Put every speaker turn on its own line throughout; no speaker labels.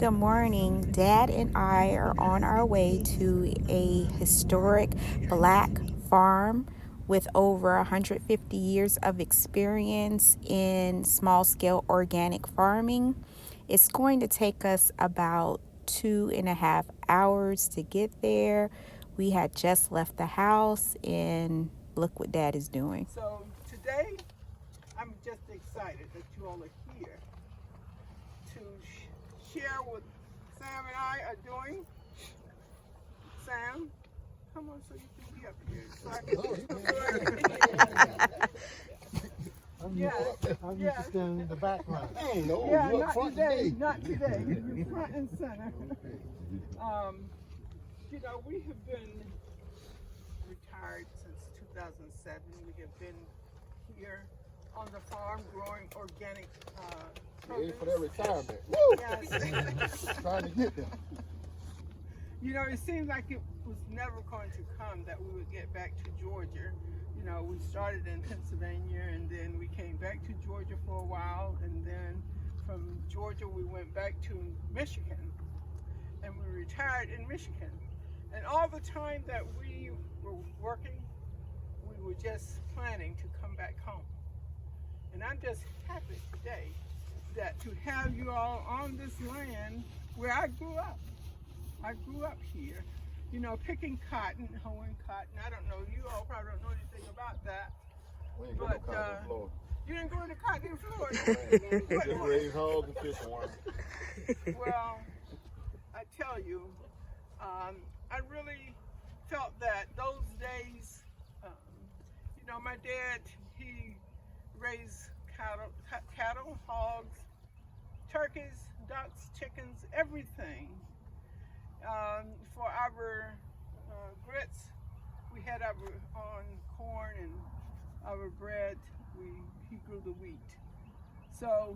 Good morning. Dad and I are on our way to a historic black farm with over 150 years of experience in small scale organic farming. It's going to take us about 2.5 hours to get there. We had just left the house and look what Dad is doing.
So today, I'm just excited that you all are here to share what Sam and I are doing. Sam, come on so you can be up here. So
I'm used to standing in the background.
No,
yeah,
you up front today.
Not today. You're front and center. We have been retired since 2007. We have been here on the farm growing organic
Ready
produce.
for that retirement. Woo!
Yes.
Trying to get there.
It seemed like it was never going to come that we would get back to Georgia. We started in Pennsylvania and then we came back to Georgia for a while, and then from Georgia we went back to Michigan and we retired in Michigan. And all the time that we were working, we were just planning to come back home. And I'm just happy today that to have you all on this land where I grew up. I grew up here, picking cotton, hoeing cotton. I don't know, you all probably don't know anything about that.
We ain't got no cotton in Florida.
You didn't go to cotton in Florida.
Just raise hogs and fish worms.
Well, I tell you, I really felt that those days, my dad, he raised cattle, hogs, turkeys, ducks, chickens, everything. For our grits, we had our corn and our bread. He grew the wheat. So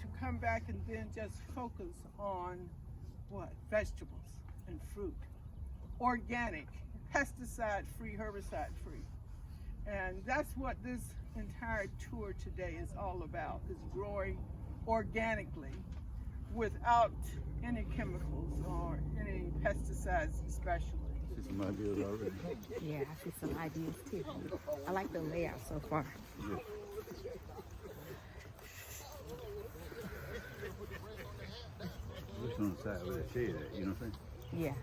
to come back and then just focus on vegetables and fruit, organic, pesticide-free, herbicide-free, and that's what this entire tour today is all about: is growing organically without any chemicals or any pesticides especially.
See some ideas already.
Yeah, I see some ideas too. I like the layout so far.
Yeah. What's on the side where the shade at, you know what I'm saying?
Yeah.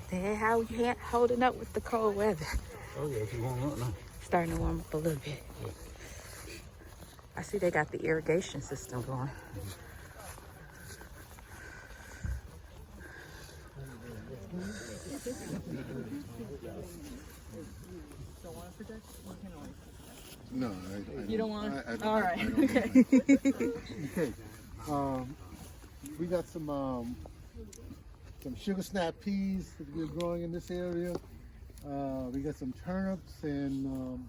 Dad, how you holding up with the cold weather?
Oh yeah, she warm up now.
Starting to warm up a little bit. I see they got the irrigation system going.
No,
You don't want?
All right.
Okay. We got some sugar snap peas that we're growing in this area. We got some turnips and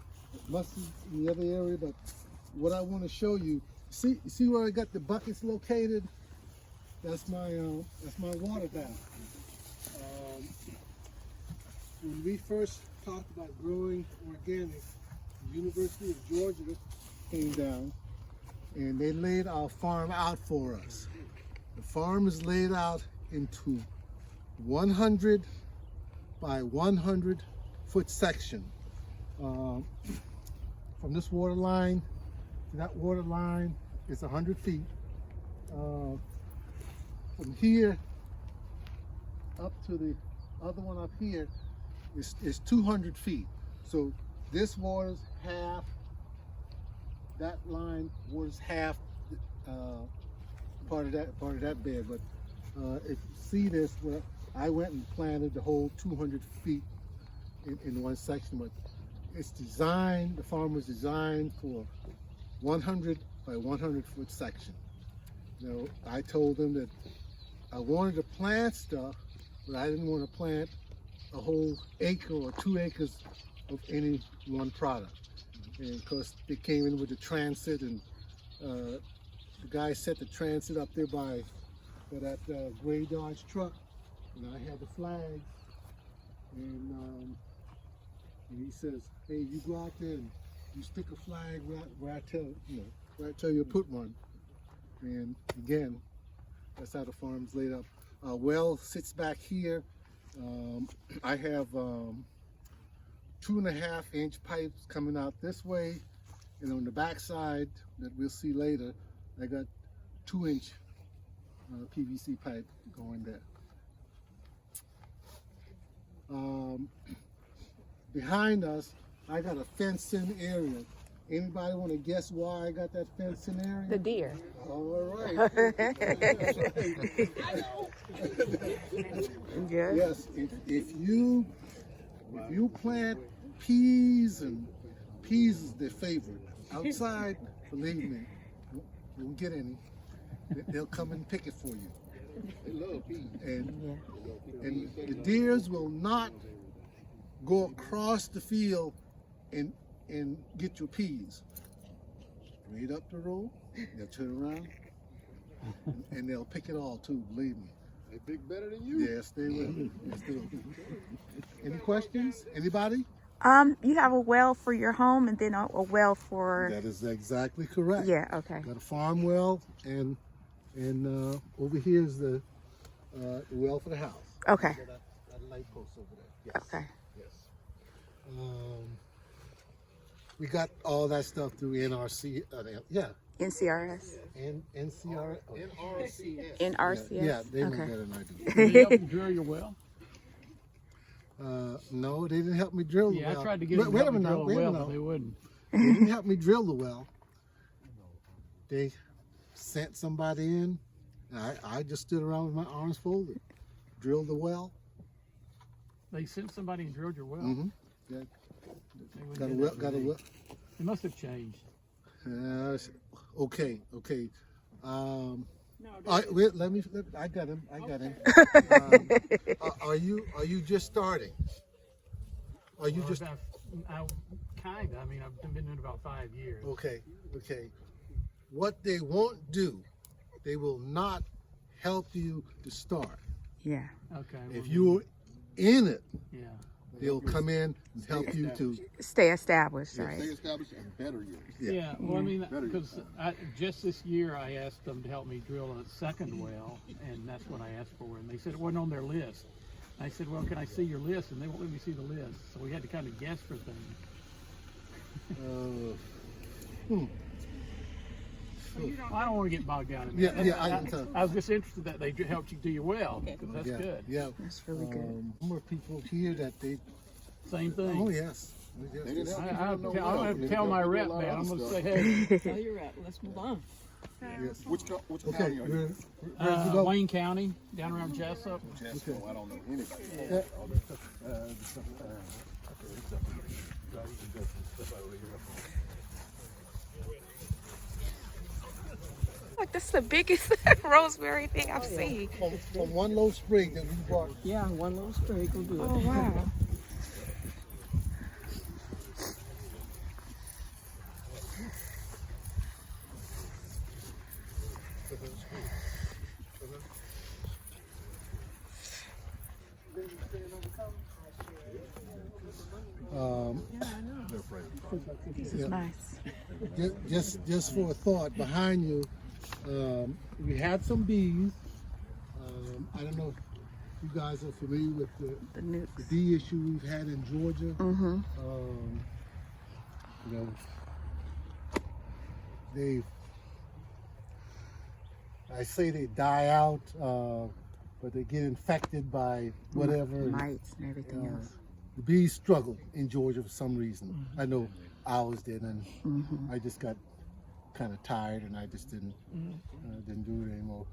mustard in the other area. But what I want to show you, see where I got the buckets located? That's my water bath. When we first talked about growing organic, the University of Georgia came down and they laid our farm out for us. The farm is laid out into 100 by 100 foot section. From this water line to that water line is 100 feet. From here up to the other one up here is 200 feet. So this water's half, that line was half part of that bed. But if you see this, where I went and planted the whole 200 feet in one section, but it's designed, the farm was designed for 100 by 100 foot section. I told them that I wanted to plant stuff, but I didn't want to plant a whole acre or 2 acres of any one product. And of course, they came in with the transit, and the guy set the transit up there by that gray Dodge truck, and I had the flags, and he says, hey, you go out there and you stick a flag where I tell where I tell you to put one. And again, that's how the farm's laid up. Well sits back here. I have 2.5-inch pipes coming out this way, and on the back side that we'll see later, I got 2-inch PVC pipe going there. Behind us, I got a fenced-in area. Anybody want to guess why I got that fenced-in area?
The deer.
All right.
Yeah.
Yes, if you plant peas, and peas is their favorite. Outside, believe me, you won't get any. They'll come and pick it for you.
They love peas.
And the deers will not go across the field and get your peas. Straight up the road, they'll turn around and they'll pick it all too, believe me.
They pick better than you.
Yes, they will. Yes, they will. Any questions? Anybody?
You have a well for your home and then a well for.
That is exactly correct.
Yeah. Okay.
Got a farm well, and over here is the well for the house.
Okay.
That light post over there. Yes.
Okay.
Yes. We got all that stuff through NRC.
NCRS.
And NCR.
NRCS.
NRCS.
Yeah, they know
Okay.
better than I do.
Did they help you drill your well?
No, they didn't help me drill the
Yeah,
well.
I tried to get them to
Wait a
help me
minute,
drill a
wait a
well,
minute.
but they wouldn't.
They didn't help me drill the well. They sent somebody in. I just stood around with my arms folded, drilled the well.
They sent somebody and drilled your well.
Mm-hmm. Yeah.
They wouldn't
Got a
do
well.
that
Got
for
a
me.
well.
It must have changed.
Okay.
No,
Wait, I got him. Are you just starting? Are you
Well,
just
kind of. I mean, I've been doing it about 5 years.
okay? What they won't do, they will not help you to start.
Yeah.
Okay.
If
well,
you're in it,
yeah.
they'll come in and help you to.
Stay established,
Yeah,
right?
stay established and better you.
Yeah. Well, I mean,
Better
because just this year I asked them to help me drill a second well, and that's what I asked for, and they said it wasn't on their list. I said, well, can I see your list? And they won't let me see the list, so we had to kind of guess for things. I don't want to get bogged down in that.
I can tell.
I was just interested that they helped you do your well, because that's good.
Yeah.
That's really good.
More people here that they.
Same thing.
Oh yes.
They didn't help you
I
drill no
don't
well.
have to
They
tell my
helped you do a
rep,
lot
man.
of
I'm
other
going to
stuff.
say, hey,
Tell your rep. Let's move on.
Yes.
Which county
Okay.
are you?
Ready to go?
Wayne County, down around Jessup.
Jasper. I don't know anybody.
Like this is the biggest rosemary thing I've seen.
From one low sprig that we bought.
Yeah, one little spray will do it.
Oh wow. This is nice.
Just for a thought behind you, we had some bees. I don't know if you guys are familiar with the
The nukes.
bee issue we've had in Georgia.
Mm-hmm.
You know, I say they die out, but they get infected by whatever. and,
Mites and everything else.
The bees struggle in Georgia for some reason. I know ours did, and I just got kind of tired, and I just didn't do it anymore.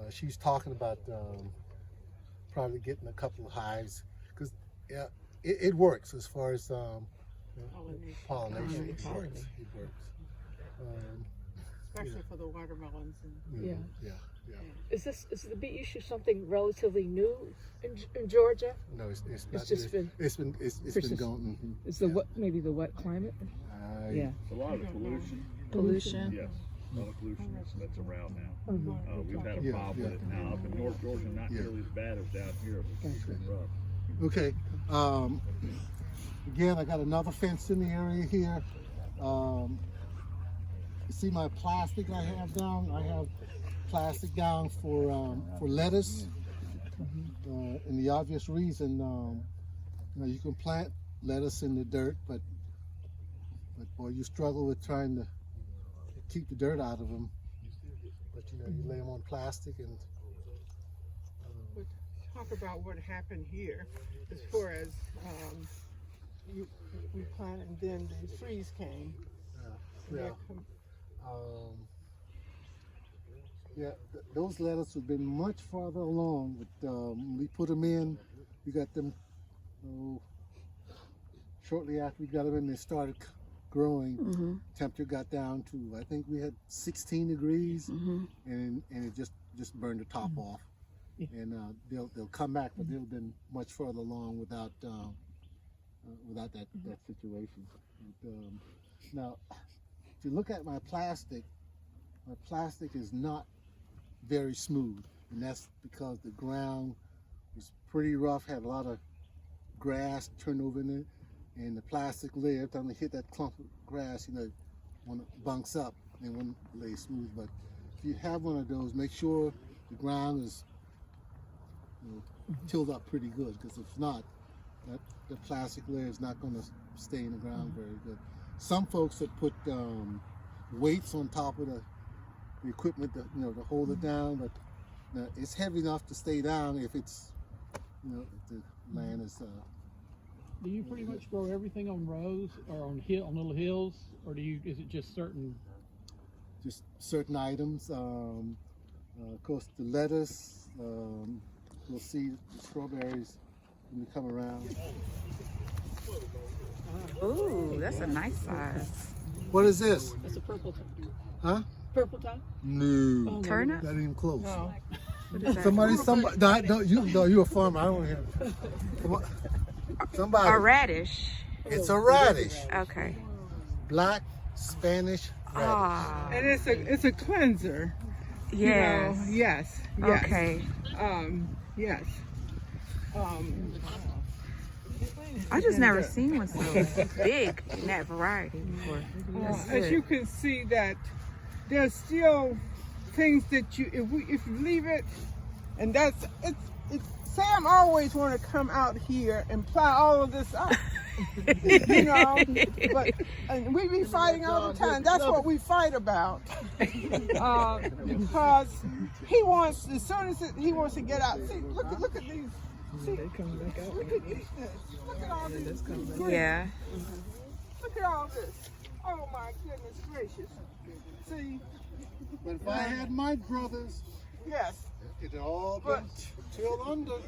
She's talking about probably getting a couple of hives because it works as far as pollination. It works. It works.
especially for the watermelons. And
Yeah.
Yeah.
Is the bee issue something relatively new in Georgia?
No, it's not.
just been
it's been going.
Is the maybe the wet climate? Yeah.
A lot of the pollution,
Pollution.
yes, a lot of pollution that's around now. We've had a
Yeah,
problem with it now. Up in North Georgia, not nearly as bad as down here. It's been rough.
Okay. Again, I got another fence in the area here. You see my plastic I have down? I have plastic down for lettuce. And the obvious reason, you know, you can plant lettuce in the dirt, but boy, you struggle with trying to keep the dirt out of them. But you know, you lay them on plastic and.
Talk about what happened here, as far as we planted, and then the freeze came.
Those lettuce have been much farther along. But when we put them in, we got them. Shortly after we got them in, they started growing. Temperature got down to, I think we had 16 degrees, and it just burned the top off. And they'll come back, but they've been much further along without that situation. Now, if you look at my plastic is not very smooth, and that's because the ground was pretty rough, had a lot of grass turned over in it, and the plastic layer, every time they hit that clump of grass, you know, when it bunks up, and wouldn't lay smooth. But if you have one of those, make sure the ground is tilled up pretty good, because if not, the plastic layer is not going to stay in the ground very good. Some folks have put weights on top of the equipment to, you know, to hold it down, but it's heavy enough to stay down if it's, you know, if the land is.
Do you pretty much grow everything on rows or on little hills, or is it just certain?
Just certain items. Of course, the lettuce. You'll see the strawberries when you come around.
Ooh, that's a nice size.
What is this?
That's a purple top.
Huh?
Purple top?
No.
Turnip?
Not even close.
No.
What is that?
Somebody, you're a farmer. I don't hear. Come on. Somebody.
A radish.
It's a radish.
Okay.
Black Spanish radish.
Ah,
And it's a cleanser.
yes.
You know? Yes.
Okay.
Yes.
I just never seen one so big in that variety before. That's
As
good.
you can see, that there's still things that if you leave it, and Sam always want to come out here and plow all of this up. You know, and we be fighting all the time. That's what we fight about, because he wants, as soon as he wants to get out. See, look at these. See, look at these. Look at all this.
Yeah.
Look at all this. Oh my goodness gracious. See,
But if I had my brothers,
yes.
it'd all been tilled under.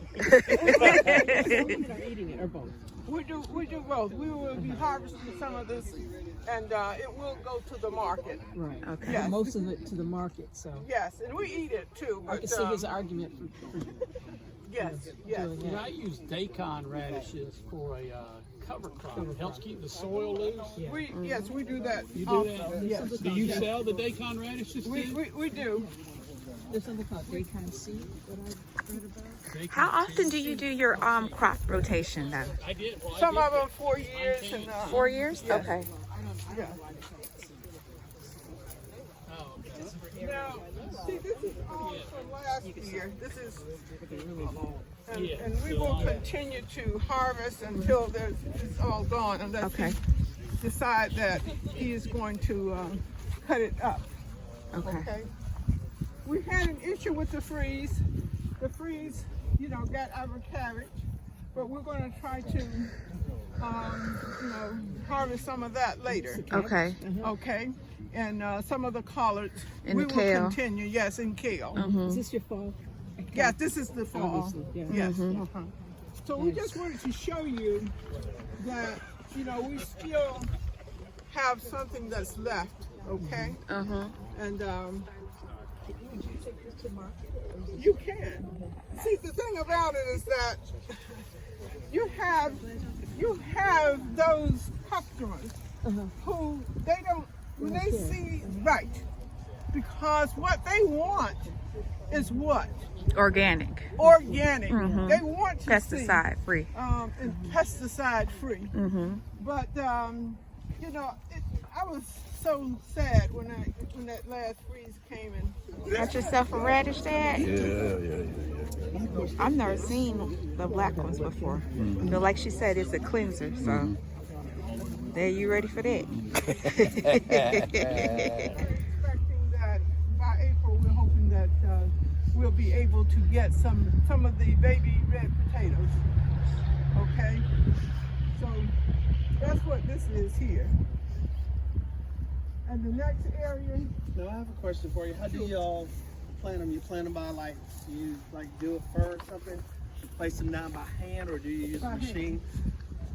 Eating it or both?
We do both. We will be harvesting some of this, and it will go to the market.
Right.
Okay.
Yes.
Most of it to the market, so.
Yes, and we eat it too.
I
But,
can see his argument for
yes, yes.
doing
Yeah,
that.
I use daikon radishes for a cover crop. It helps keep the soil loose.
Yes, we do that.
You do
also.
that?
Yes,
Do you sell the daikon radishes too?
we do.
There's something called daikon seed that I've read about.
Daikon
How often do you do your crop rotation though?
I did. Well,
Some of them 4 years and
4 years? Okay.
yeah. Now, see, this is all from last year. This is, and we will continue to harvest until it's all gone, unless
Okay.
he decide that he is going to cut it up.
Okay.
We had an issue with the freeze. The freeze, you know, got our cabbage, but we're going to try to, you know, harvest some of that later.
Okay.
Okay, and some of the collards.
And
we
the
will
kale.
continue. Yes, and kale.
Is this your fall?
Yes, this is the fall.
Obviously, yeah.
Yes. So we just wanted to show you that, you know, we still have something that's left. Okay. And you can. See, the thing about it is that you have those customers who they don't, when they see, right, because what they want is what?
Organic.
Organic.
Mhm.
They want to
Pesticide-free.
and pesticide-free.
Mm-hmm.
But you know, I was so sad when that last freeze came and
Got yourself a radish, Dad?
Yeah.
I've never seen the black ones before. But like she said, it's a cleanser, so there, you ready for that?
expecting that by April, we're hoping that we'll be able to get some of the baby red potatoes. Okay, so that's what this is here. And the next area.
Now I have a question for you. How do y'all plant them? You plant them by you do it first or something? Place them down by hand, or do you use a machine?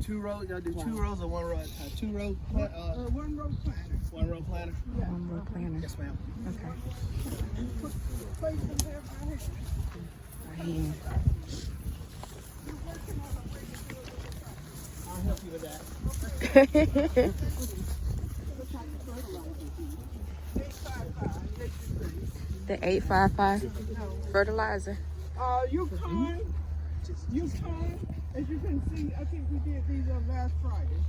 2 rows. Y'all do 2 rows or 1 row at a time? 2 row.
1 row planter.
1 row planter.
Yeah.
1 row planter.
Yes, ma'am.
Okay.
Place them there by hand.
Right here.
I'll help you with that.
The 855 fertilizer.
Yukon, as you can see, I think we did these last Friday.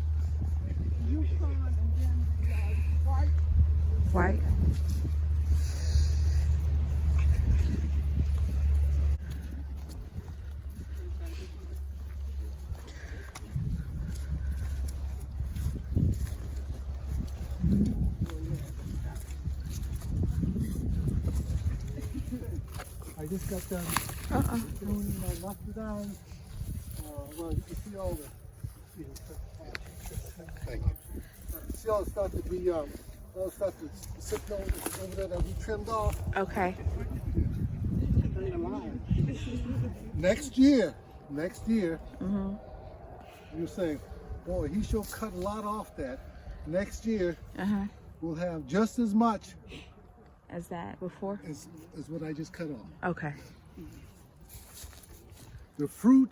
Yukon and then the white.
White.
I just got done doing my lockdown. Well, you can see all the.
Thank you.
See all the stuff to be all the stuff that's sitting over there that we trimmed off.
Okay.
Next year, you're saying, boy, he sure cut a lot off that. Next year, we'll have just as much
As that before?
as what I just cut off.
Okay.
The fruit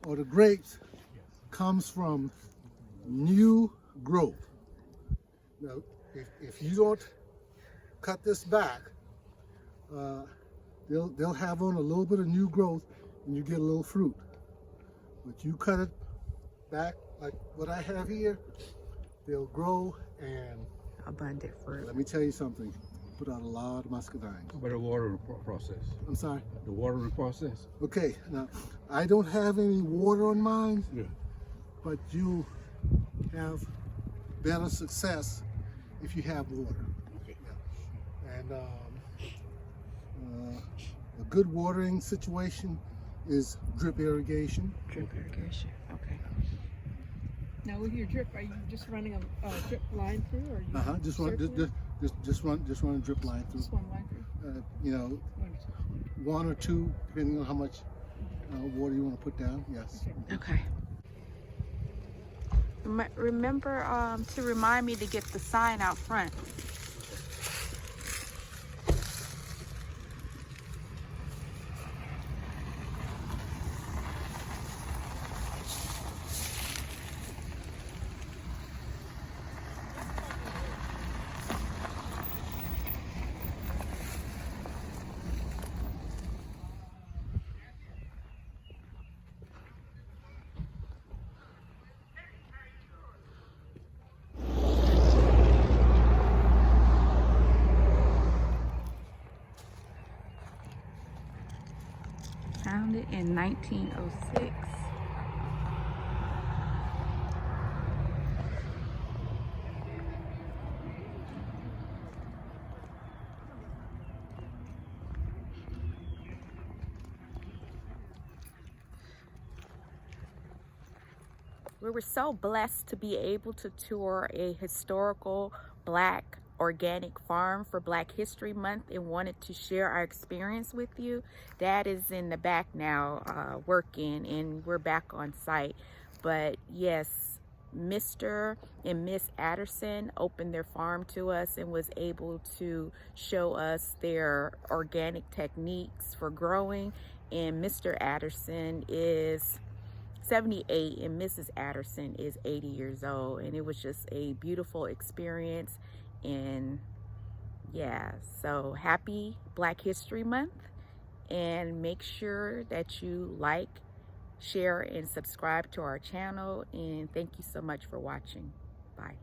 or the grapes comes from new growth. Now, if you don't cut this back, they'll have on a little bit of new growth and you get a little fruit. But you cut it back like what I have here, they'll grow and
Abundant fruit.
let me tell you something, put out a lot of muscadine.
But the watering process.
I'm sorry.
The watering process.
Okay, now I don't have any water on mine,
Yeah.
but you have better success if you have water.
Okay.
Yeah. And a good watering situation is drip irrigation.
Drip irrigation. Okay.
Now with your drip, are you just running a drip line through, or you
Just run,
circular?
just run a drip line through.
Just one line through?
You know, 1 or 2, depending on how much water you want to put down. Yes.
Okay. Remember to remind me to get the sign out front. Founded in 1906. We were so blessed to be able to tour a historical Black organic farm for Black History Month and wanted to share our experience with you. Dad is in the back now working, and we're back on site. But yes, Mr. and Miss Adderson opened their farm to us and was able to show us their organic techniques for growing. And Mr. Adderson is 78 and Mrs. Adderson is 80 years old, and it was just a beautiful experience. And yeah, so happy Black History Month, And make sure that you like, share, and subscribe to our channel. And thank you so much for watching. Bye.